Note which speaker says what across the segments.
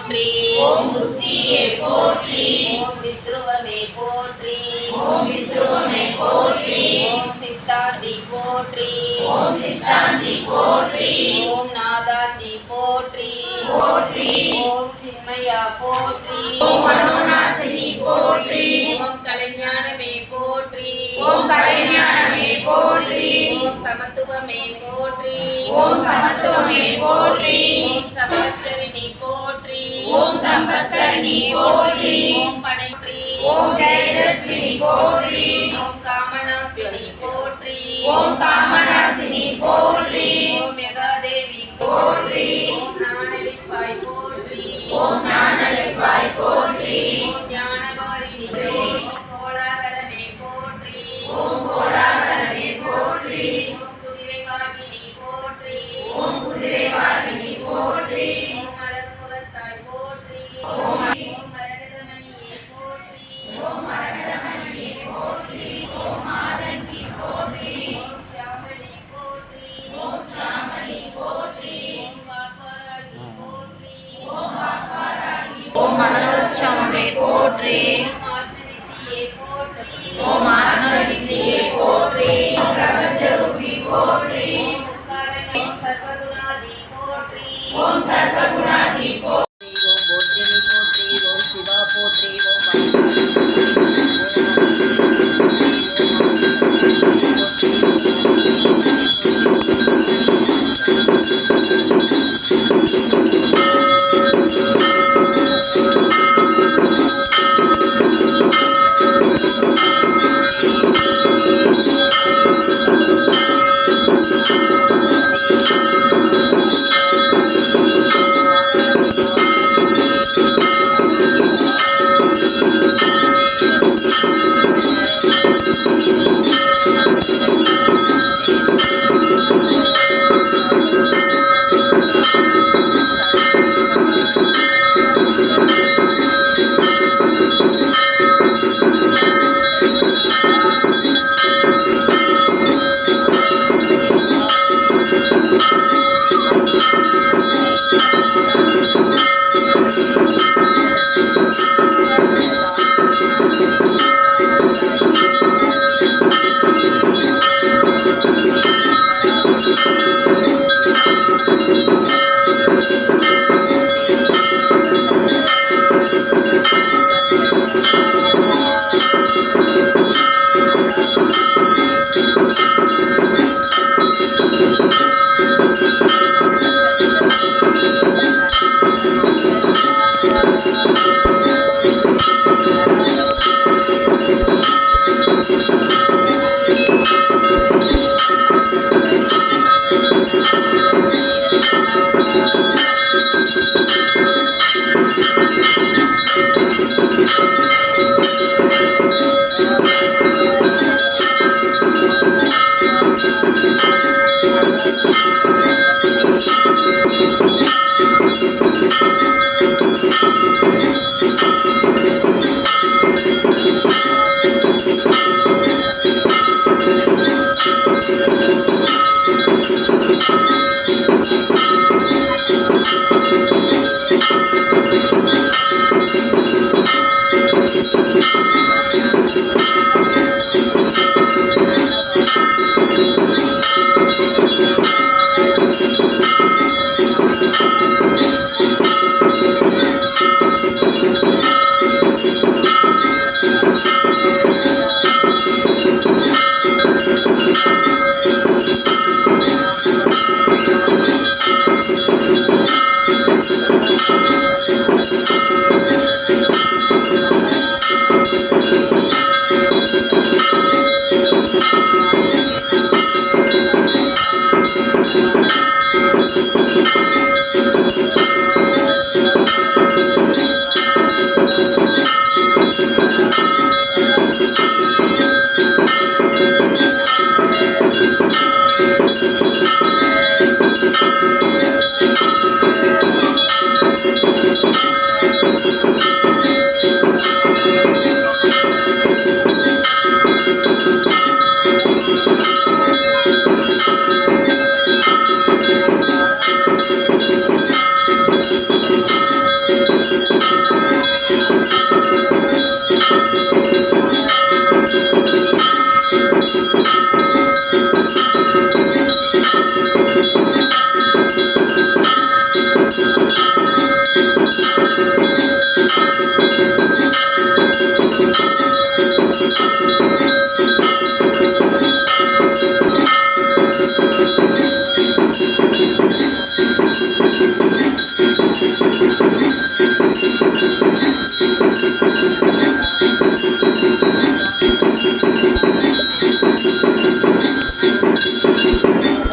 Speaker 1: போற்றி.
Speaker 2: ஓம் புத்தியே போற்றி.
Speaker 1: ஓம் வித்ருவமே போற்றி.
Speaker 2: ஓம் வித்ருவமே போற்றி.
Speaker 1: ஓம் சித்தாந்தி போற்றி.
Speaker 2: ஓம் சித்தாந்தி போற்றி.
Speaker 1: ஓம் நாதாந்தி போற்றி.
Speaker 2: போற்றி.
Speaker 1: ஓம் சின்மயா போற்றி.
Speaker 2: ஓம் மனோநாசினி போற்றி.
Speaker 1: ஓம் கலைஞானமே போற்றி.
Speaker 2: ஓம் கலைஞானமே போற்றி.
Speaker 1: ஓம் சமத்துவமே போற்றி.
Speaker 2: ஓம் சமத்துவமே போற்றி.
Speaker 1: ஓம் சம்பத்கரிணி போற்றி.
Speaker 2: ஓம் சம்பத்கரிணி போற்றி.
Speaker 1: ஓம் பனைஸ்ரீ.
Speaker 2: ஓம் தைரஸ்வினி போற்றி.
Speaker 1: ஓம் காமநாசினி போற்றி.
Speaker 2: ஓம் காமநாசினி போற்றி.
Speaker 1: ஓம் யகாதேவி
Speaker 2: போற்றி.
Speaker 1: ஓம் ஞானலிப்பாய் போற்றி.
Speaker 2: ஓம் ஞானலிப்பாய் போற்றி.
Speaker 1: ஓம் ஞானவாரிணி. ஓம் கோலாகலமே போற்றி.
Speaker 2: ஓம் கோலாகலமே போற்றி.
Speaker 1: ஓம் குதிரைவாகினி போற்றி.
Speaker 2: ஓம் குதிரைவாகினி போற்றி.
Speaker 1: ஓம் அழகு முகத்தாய் போற்றி.
Speaker 2: ஓம்
Speaker 1: மரகதமணியே போற்றி.
Speaker 2: ஓம் மரகதமணியே போற்றி. ஓம் மாதங்கி போற்றி.
Speaker 1: ஓம் சியாமளி போற்றி.
Speaker 2: ஓம் சாமளி போற்றி.
Speaker 1: ஓம் வாக்காராகி போற்றி.
Speaker 2: ஓம் ஆகாராகி. ஓம் மதனோற்சவமே போற்றி.
Speaker 1: ஓம் ஆத்மவித்தியே போற்றி.
Speaker 2: ஓம் ஆத்மவித்தியே போற்றி. ஓம் பிரபஞ்சரூபி போற்றி.
Speaker 1: ஓம் உத்காரணி. ஓம் சர்வகுணாதி போற்றி.
Speaker 2: ஓம் சர்வகுணாதி போற்றி.
Speaker 1: ஓம் போற்றினி போற்றி. ஓம் சிவா போற்றி. ஓம்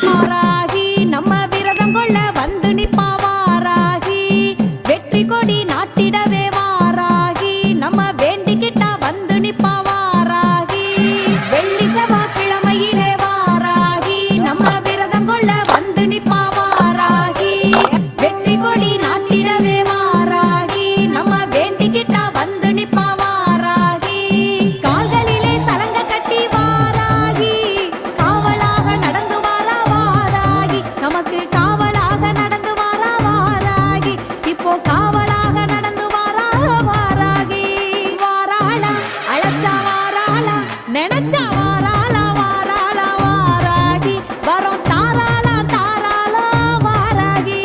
Speaker 3: வாராகி நம்ம விரதம் கொள்ள வந்து நிப்பா வாராகி வெற்றி கொடி நாட்டிடவே வாராகி நம்ம வேண்டிக்கிட்டா வந்து நிப்பா வாராகி வெள்ளி செவ்வாய்க்கிழமையிலே வாராகி நம்ம விரதம் கொள்ள வந்து நிப்பா வாராகி வெற்றி கொடி நாட்டிடவே வாராகி நம்ம வேண்டிக்கிட்டா வந்து நிப்பா வாராகி கால்களிலே சலங்க கட்டி வாராகி காவலாக நடந்து வாரா வாராகி நமக்கு காவலாக நடந்து வாரா வாராகி இப்போ காவலாக நடந்து வாரா வாராகி வாராளா அழைச்சா வாராளா நினைச்சா வாராளா வாராளா வாராகி வரோம் தாராளா தாராளா வாராகி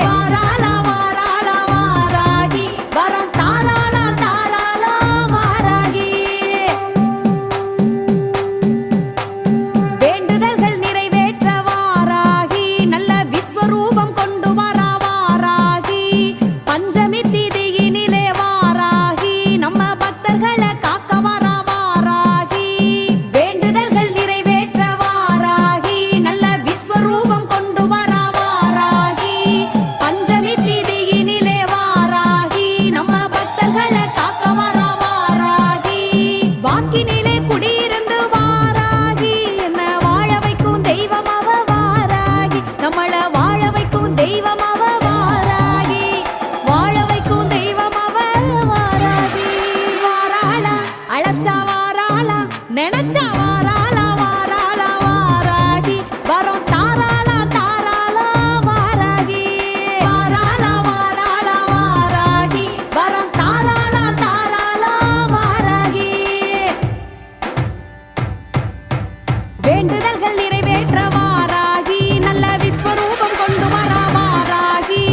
Speaker 3: வாராளா வாராளா வாராகி வரோம் தாராளா தாராளா வாராகி வேண்டுதல்கள் நிறைவேற்ற வாராகி நல்ல விஸ்வரூபம் கொண்டு வரா வாராகி பஞ்சமி திதியினிலே வாராகி நம்ம பக்தர்களை காக்க வரா வாராகி வேண்டுதல்கள் நிறைவேற்ற வாராகி நல்ல விஸ்வரூபம் கொண்டு வரா வாராகி பஞ்சமி திதியினிலே வாராகி நம்ம பக்தர்களை காக்க வரா வாராகி வாக்கினிலே குடியிருந்து வாராகி என்ன வாழ வைக்கும் தெய்வம் அவ வாராகி நம்மள வாழ வைக்கும் தெய்வம் அவ வாராகி வாழ வைக்கும் தெய்வம் அவ வாராகி வாராளா அழைச்சா வாராளா நினைச்சா வாராளா வாராளா வாராகி வரோம் தாராளா தாராளா வாராகி வாராளா வாராளா வாராகி வரோம் தாராளா தாராளா வாராகி வேண்டுதல்கள் நிறைவேற்ற வாராகி நல்ல விஸ்வரூபம் கொண்டு வரா வாராகி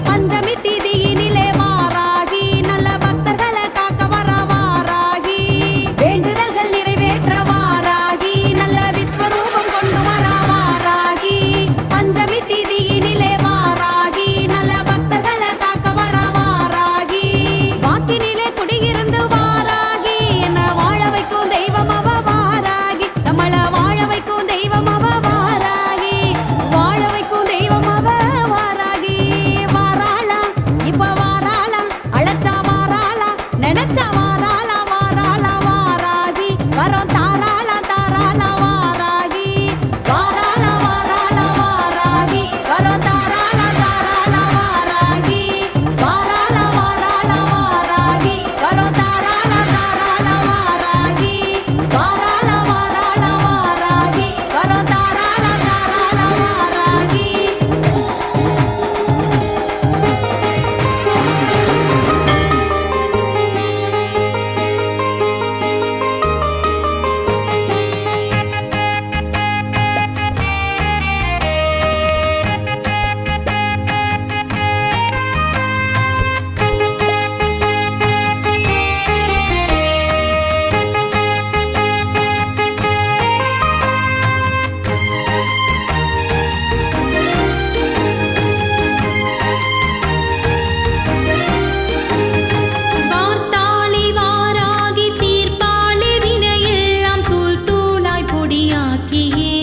Speaker 3: பஞ்சமி திதியினிலே வாராகி நல்ல பக்தர்களை காக்க வரா வாராகி வேண்டுதல்கள் நிறைவேற்ற வாராகி நல்ல விஸ்வரூபம் கொண்டு வரா வாராகி பஞ்சமி திதியினிலே வாராகி நல்ல பக்தர்களை காக்க வரா வாராகி வாக்கினிலே குடியிருந்து வாராகி என்ன வாழ வைக்கும் தெய்வம் அவ வாராகி நம்மள வாழ வைக்கும் தெய்வம் அவ வாராகி வாழ வைக்கும் தெய்வம் அவ வாராகி வாராளா இப்ப வாராளா அழைச்சா வாராளா நினைச்சா வாராளா வாராளா வாராகி வரோம் தாராளா தாராளா வாராகி வாராளா வாராளா வாராகி வரோம் தாராளா தாராளா வாராகி வாராளா வாராளா வாராகி வரோம் தாராளா தாராளா வாராகி வாராளா வாராளா வாராகி வரோம் தாராளா தாராளா வாராகி
Speaker 4: வார்த்தாளி வாராகி தீர்ப்பாளி வினையெல்லாம் தூள் தூளாய் பொடியாக்கியே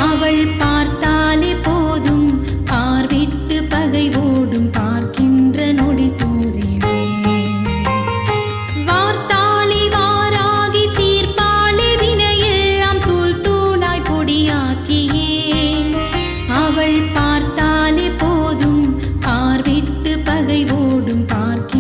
Speaker 4: அவள் பார்த்தாலே போதும் பார்விட்டு பகை ஓடும் பார்க்கின்ற நொடி போதிலே வார்த்தாளி வாராகி தீர்ப்பாளி வினையெல்லாம் தூள் தூளாய் பொடியாக்கியே அவள் பார்த்தாலே போதும் பார்விட்டு பகை ஓடும் பார்க்கின்ற